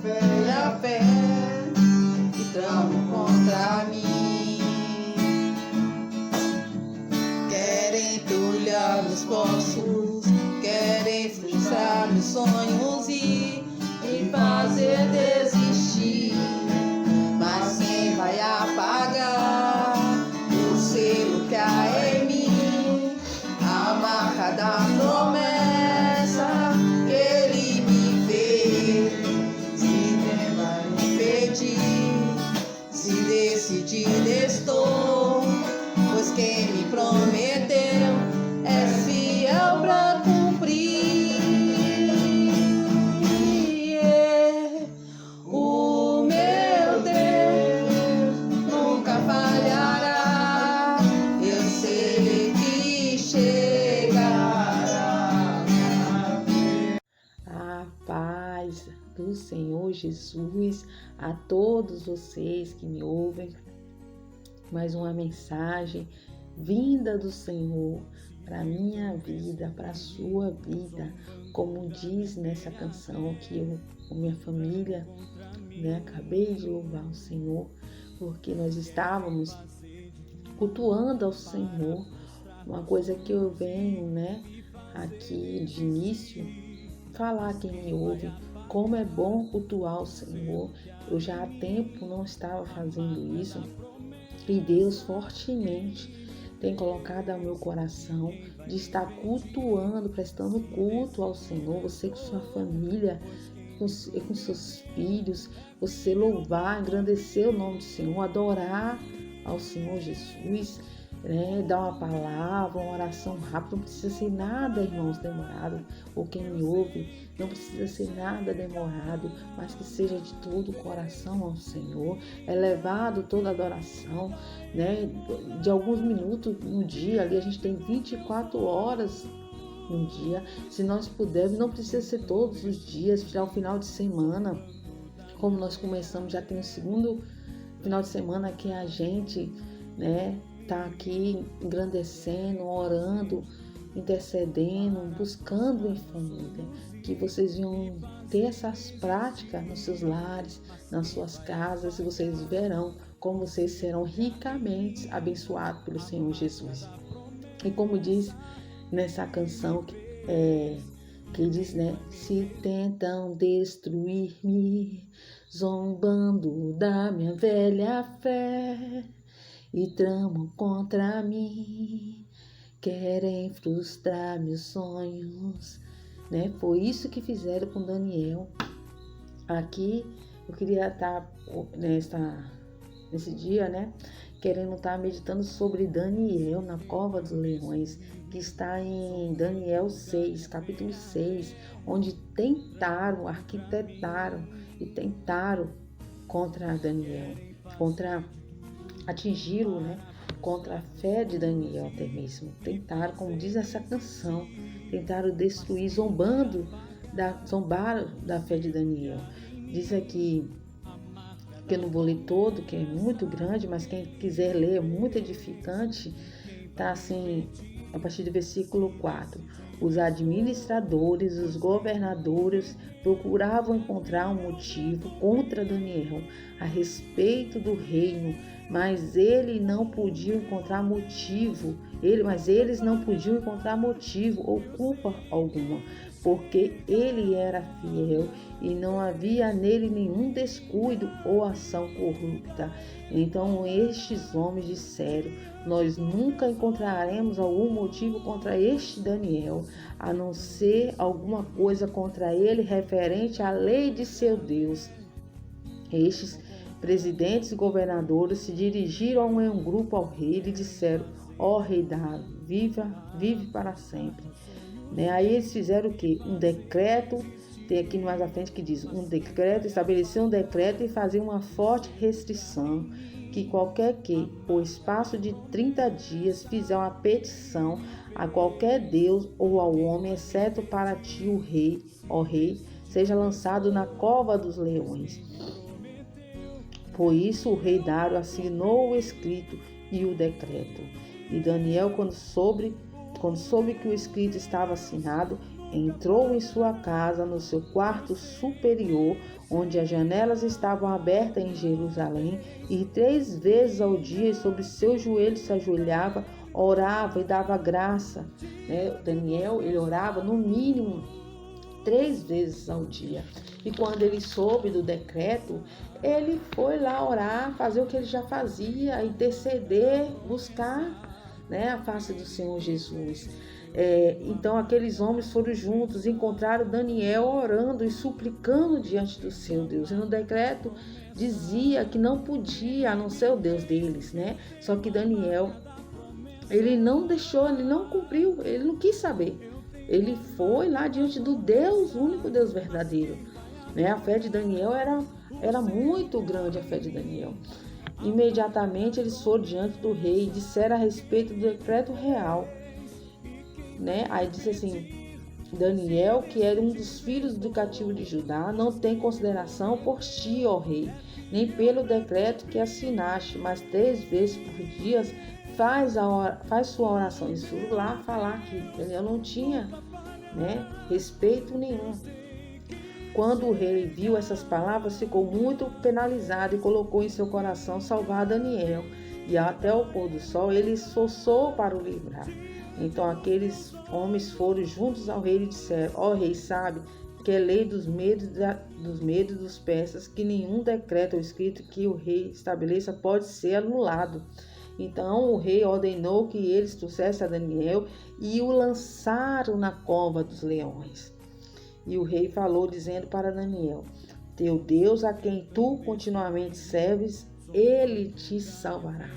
velha fé que tramam contra mim. Querem entulhar meus poços, querem frustrar meus sonhos e me fazer desistir. Mas quem vai apagar o selo que há em mim, a marca da promessa que ele me fez? Se vai me pedir, se decidir estou, pois quem me prometeu é fiel pra cumprir. O meu Deus nunca falhará, eu sei que chegará. A paz do Senhor Jesus a todos vocês que me ouvem. Mais uma mensagem vinda do Senhor para a minha vida, para a sua vida, como diz nessa canção que eu com minha família, acabei de louvar o Senhor, porque nós estávamos cultuando ao Senhor. Uma coisa que eu venho, aqui de início, falar a quem me ouve, como é bom cultuar o Senhor. Eu já há tempo não estava fazendo isso, e Deus fortemente tem colocado ao meu coração de estar cultuando, prestando culto ao Senhor. Você com sua família, com seus filhos, você louvar, engrandecer o nome do Senhor, adorar ao Senhor Jesus, dar uma palavra, uma oração rápida. Não precisa ser nada, irmãos, demorado. Ou quem me ouve, não precisa ser nada demorado, mas que seja de todo o coração ao Senhor, elevado toda a adoração, de alguns minutos no dia. Ali a gente tem 24 horas no dia. Se nós pudermos, não precisa ser todos os dias, tirar o final de semana, como nós começamos, já tem o segundo final de semana que a gente, tá aqui engrandecendo, orando, intercedendo, buscando em família. Que vocês venham ter essas práticas nos seus lares, nas suas casas, e vocês verão como vocês serão ricamente abençoados pelo Senhor Jesus. E como diz nessa canção que diz, se tentam destruir-me, zombando da minha velha fé, e tramam contra mim, querem frustrar meus sonhos, Foi isso que fizeram com Daniel. Aqui eu queria estar nesse dia, querendo estar meditando sobre Daniel na cova dos leões, que está em Daniel 6, capítulo 6, onde arquitetaram e tentaram contra Daniel, atingi-lo, contra a fé de Daniel até mesmo. Tentaram, como diz essa canção, tentaram destruir, zombaram da fé de Daniel. Diz aqui, que eu não vou ler todo, que é muito grande, mas quem quiser ler é muito edificante, tá assim, a partir do versículo 4. Os administradores, os governadores procuravam encontrar um motivo contra Daniel a respeito do reino, mas eles não podiam encontrar motivo ou culpa alguma, porque ele era fiel e não havia nele nenhum descuido ou ação corrupta. Então estes homens disseram: nós nunca encontraremos algum motivo contra este Daniel, a não ser alguma coisa contra ele referente à lei de seu Deus. Estes presidentes e governadores se dirigiram em um grupo ao rei e disseram: ó rei Dário, vive para sempre. Aí eles fizeram o quê? Um decreto, tem aqui mais à frente que diz, estabelecer um decreto e fazer uma forte restrição, que qualquer que, por espaço de 30 dias, fizer uma petição a qualquer Deus ou ao homem, exceto para ti o rei, ó rei, seja lançado na cova dos leões. Por isso o rei Dário assinou o escrito e o decreto. E Daniel, quando soube que o escrito estava assinado, entrou em sua casa, no seu quarto superior, onde as janelas estavam abertas em Jerusalém, e 3 vezes ao dia sobre seus joelhos se ajoelhava, orava e dava graça. Daniel, ele orava no mínimo 3 vezes ao dia. E quando ele soube do decreto, ele foi lá orar, fazer o que ele já fazia, interceder, buscar, a face do Senhor Jesus. Então aqueles homens foram juntos, encontraram Daniel orando e suplicando diante do seu Deus. E no decreto dizia que não podia, a não ser o Deus deles, Só que Daniel, ele não deixou, ele não cumpriu, ele não quis saber. Ele foi lá diante do Deus, o único Deus verdadeiro. A fé de Daniel era muito grande, a fé de Daniel. Imediatamente eles foram diante do rei e disseram a respeito do decreto real. Aí disse assim: Daniel, que era um dos filhos do cativo de Judá, não tem consideração por ti, ó rei, nem pelo decreto que assinaste, mas 3 vezes por dia faz sua oração. Isso lá falar que Daniel não tinha respeito nenhum. Quando o rei viu essas palavras, ficou muito penalizado e colocou em seu coração salvar Daniel. E até o pôr do sol ele esforçou para o livrar. Então aqueles homens foram juntos ao rei e disseram: ó rei, sabe que é lei dos medos e dos persas que nenhum decreto ou escrito que o rei estabeleça pode ser anulado. Então o rei ordenou que eles trouxessem a Daniel e o lançaram na cova dos leões. E o rei falou, dizendo para Daniel: teu Deus, a quem tu continuamente serves, ele te salvará.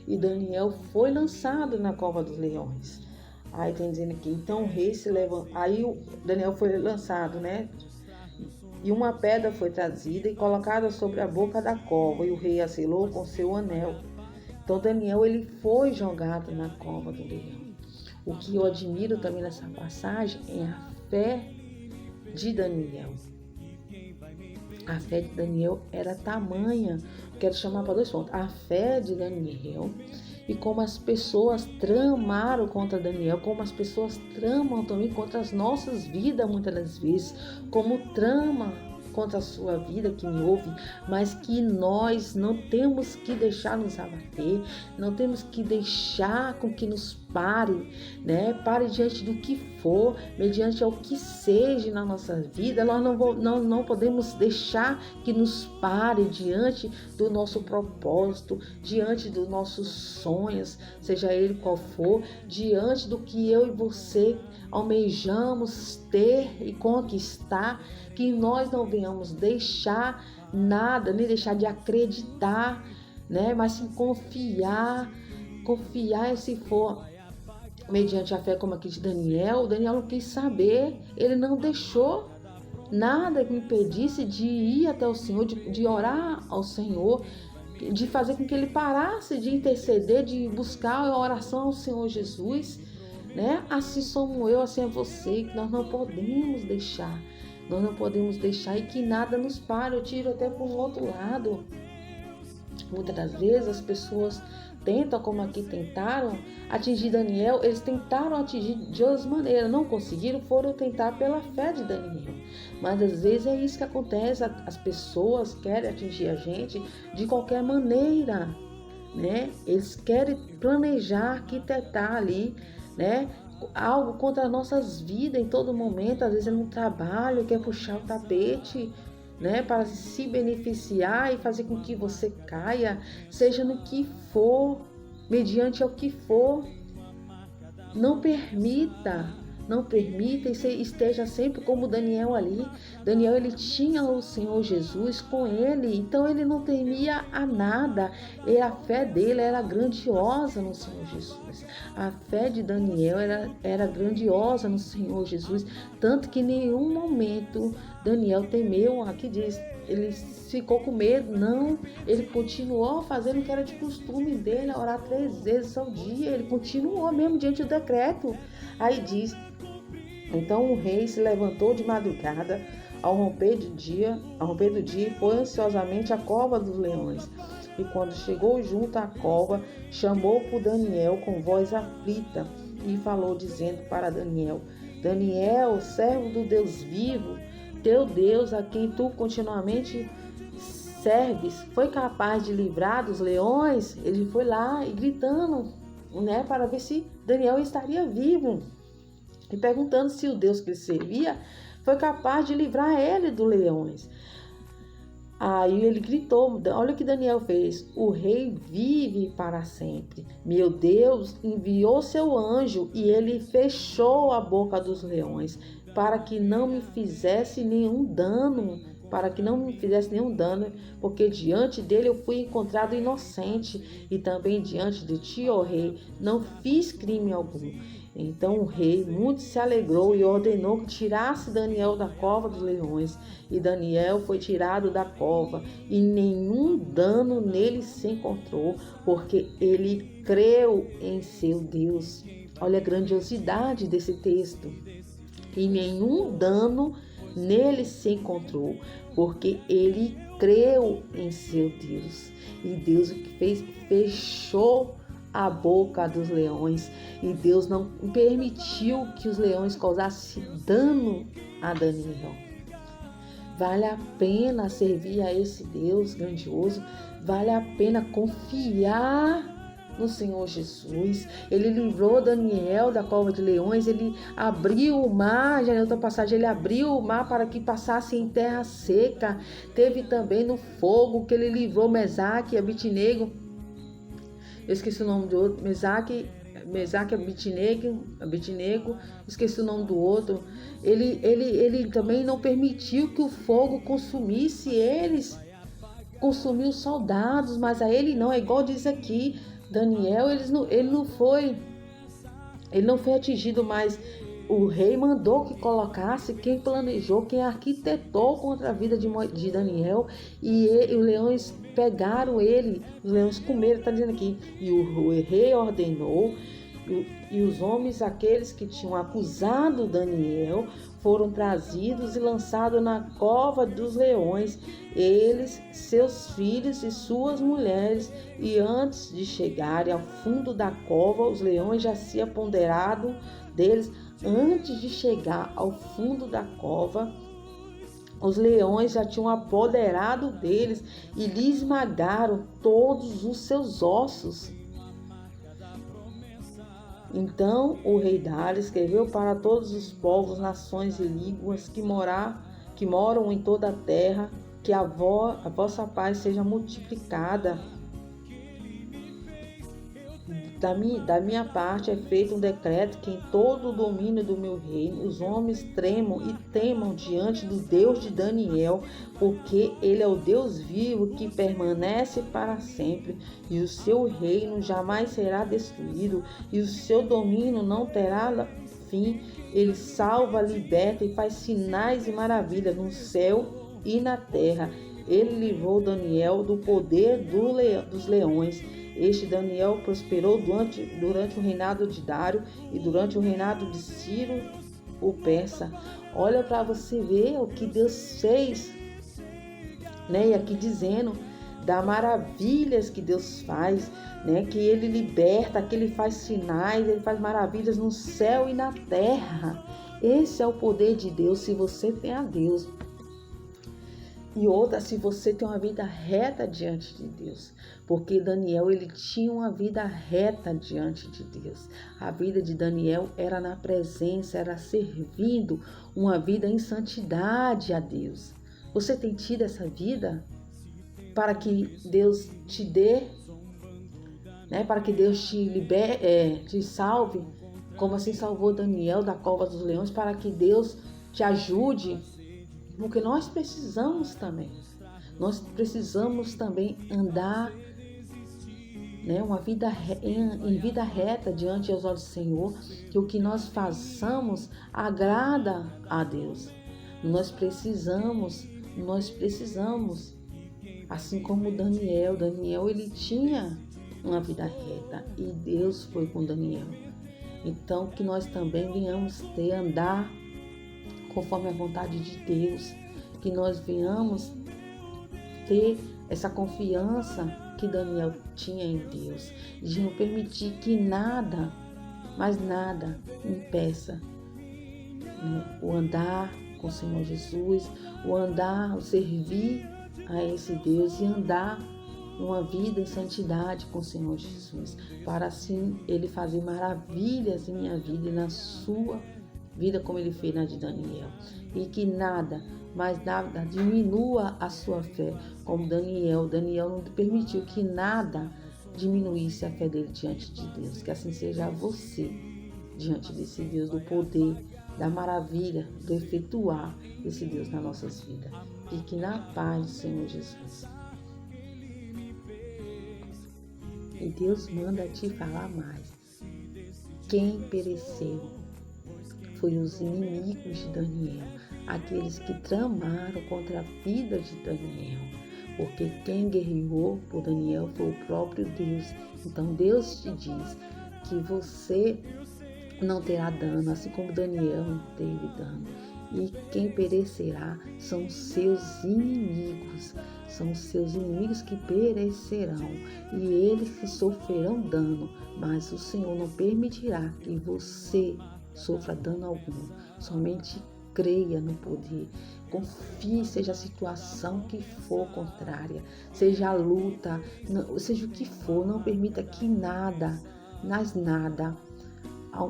E Daniel foi lançado na cova dos leões. Aí tem dizendo aqui, então o rei se levantou. Aí Daniel foi lançado, E uma pedra foi trazida e colocada sobre a boca da cova, e o rei a selou com seu anel. Então Daniel, ele foi jogado na cova do leão. O que eu admiro também nessa passagem é a fé de Daniel. A fé de Daniel era tamanha. Quero chamar para 2 pontos. A fé de Daniel e como as pessoas tramaram contra Daniel, como as pessoas tramam também contra as nossas vidas muitas das vezes, como trama contra a sua vida que me ouve, mas que nós não temos que deixar nos abater, não temos que deixar com que nos pare, Pare diante do que for, mediante ao que seja na nossa vida. Nós não podemos deixar que nos pare diante do nosso propósito, diante dos nossos sonhos, seja ele qual for, diante do que eu e você almejamos ter e conquistar, que nós não venhamos deixar nada, nem deixar de acreditar, mas sim confiar se for mediante a fé como aqui de Daniel. Daniel não quis saber, ele não deixou nada que impedisse de ir até o Senhor, de orar ao Senhor, de fazer com que ele parasse de interceder, de buscar a oração ao Senhor Jesus, Assim somos eu, assim é você, que nós não podemos deixar e que nada nos pare. Eu tiro até para um outro lado. Muitas das vezes as pessoas tentam, como aqui tentaram, atingir Daniel. Eles tentaram atingir de outras maneiras, não conseguiram, foram tentar pela fé de Daniel. Mas às vezes é isso que acontece, as pessoas querem atingir a gente de qualquer maneira, Eles querem planejar, arquitetar ali, algo contra as nossas vidas em todo momento. Às vezes é no trabalho, quer puxar o tapete, para se beneficiar e fazer com que você caia, seja no que for, mediante ao que for. Não permita e esteja sempre como Daniel ali. Daniel, ele tinha o Senhor Jesus com ele, então ele não temia a nada. E a fé dele era grandiosa no Senhor Jesus. A fé de Daniel era grandiosa no Senhor Jesus, tanto que em nenhum momento Daniel temeu. Aqui diz, ele ficou com medo, não, ele continuou fazendo o que era de costume dele, a orar 3 vezes ao dia, ele continuou mesmo diante do decreto. Aí diz, então o rei se levantou de madrugada, ao romper do dia, e foi ansiosamente à cova dos leões. E quando chegou junto à cova, chamou por Daniel com voz aflita. e falou, dizendo para Daniel: Daniel, servo do Deus vivo, teu Deus, a quem tu continuamente serves, foi capaz de livrar dos leões? Ele foi lá e gritando, né, para ver se Daniel estaria vivo, e perguntando se o Deus que ele servia foi capaz de livrar ele dos leões. Aí ele gritou, olha o que Daniel fez: o rei vive para sempre. Meu Deus enviou seu anjo e ele fechou a boca dos leões para que não me fizesse nenhum dano, porque diante dele eu fui encontrado inocente, e também diante de ti, ó rei, não fiz crime algum. Então o rei muito se alegrou e ordenou que tirasse Daniel da cova dos leões. E Daniel foi tirado da cova, e nenhum dano nele se encontrou, porque ele creu em seu Deus. Olha a grandiosidade desse texto. E nenhum dano nele se encontrou, porque ele creu em seu Deus. E Deus o que fez? Fechou a boca dos leões, e Deus não permitiu que os leões causassem dano a Daniel. Vale a pena servir a esse Deus grandioso, vale a pena confiar no Senhor Jesus. Ele livrou Daniel da cova de leões, ele abriu o mar, já em outra passagem, ele abriu o mar para que passasse em terra seca. Teve também no fogo que ele livrou Mesaque e Abednego. Eu esqueci o nome do outro, Mesaque e Abednego, esqueci o nome do outro. Ele também não permitiu que o fogo consumisse eles, consumiu os soldados, mas a ele não, é igual diz aqui, Daniel, ele não foi atingido, mas o rei mandou que colocasse, quem planejou, quem arquitetou contra a vida de Daniel, e os leões pegaram ele, os leões comeram, está dizendo aqui, e o rei ordenou, e os homens, aqueles que tinham acusado Daniel, foram trazidos e lançados na cova dos leões, eles, seus filhos e suas mulheres, e antes de chegarem ao fundo da cova, os leões já se apoderaram deles. Antes de chegar ao fundo da cova, os leões já tinham apoderado deles e lhe esmagaram todos os seus ossos. Então o rei Dário escreveu para todos os povos, nações e línguas que moram em toda a terra, que a vossa paz seja multiplicada. Da minha parte é feito um decreto que em todo o domínio do meu reino os homens tremam e temam diante do Deus de Daniel, porque ele é o Deus vivo que permanece para sempre, e o seu reino jamais será destruído, e o seu domínio não terá fim. Ele salva, liberta e faz sinais e maravilhas no céu e na terra. Ele livrou Daniel do poder dos leões. Este Daniel prosperou durante o reinado de Dário e durante o reinado de Ciro, o persa. Olha para você ver o que Deus fez, né? E aqui dizendo das maravilhas que Deus faz, né? Que ele liberta, que ele faz sinais, ele faz maravilhas no céu e na terra. Esse é o poder de Deus, se você tem a Deus. E outra, se você tem uma vida reta diante de Deus. Porque Daniel, ele tinha uma vida reta diante de Deus. A vida de Daniel era na presença, era servindo, uma vida em santidade a Deus. Você tem tido essa vida para que Deus te dê, né? Para que Deus te te salve, como assim salvou Daniel da cova dos leões, para que Deus te ajude. Porque nós precisamos também andar, né, uma vida em vida reta diante dos olhos do Senhor, que o que nós façamos agrada a Deus. Nós precisamos, assim como Daniel, ele tinha uma vida reta e Deus foi com Daniel. Então que nós também venhamos andar conforme a vontade de Deus, que nós venhamos ter essa confiança que Daniel tinha em Deus, de não permitir que nada mas nada impeça, né, o andar com o Senhor Jesus, o andar, o servir a esse Deus e andar uma vida em santidade com o Senhor Jesus, para assim Ele fazer maravilhas em minha vida e na sua vida, como Ele fez na de Daniel. E que nada, mas nada, diminua a sua fé, como Daniel não permitiu que nada diminuísse a fé dele diante de Deus. Que assim seja você diante desse Deus, do poder, da maravilha, do efetuar desse Deus nas nossas vidas. Fique na paz do Senhor Jesus. E Deus manda te falar mais. Quem pereceu foi os inimigos de Daniel, aqueles que tramaram contra a vida de Daniel. Porque quem guerreou por Daniel foi o próprio Deus. Então Deus te diz que você não terá dano, assim como Daniel não teve dano. E quem perecerá são os seus inimigos. São os seus inimigos que perecerão. E eles que sofrerão dano. Mas o Senhor não permitirá que você sofra dano algum. Somente creia no poder. Confie, seja a situação que for contrária. Seja a luta, seja o que for. Não permita que nada, mas nada,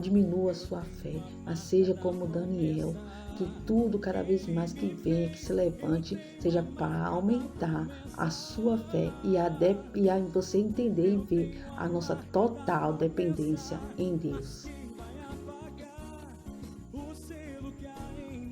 diminua a sua fé, mas seja como Daniel, que tudo cada vez mais que venha, que se levante, seja para aumentar a sua fé e a você entender e ver a nossa total dependência em Deus.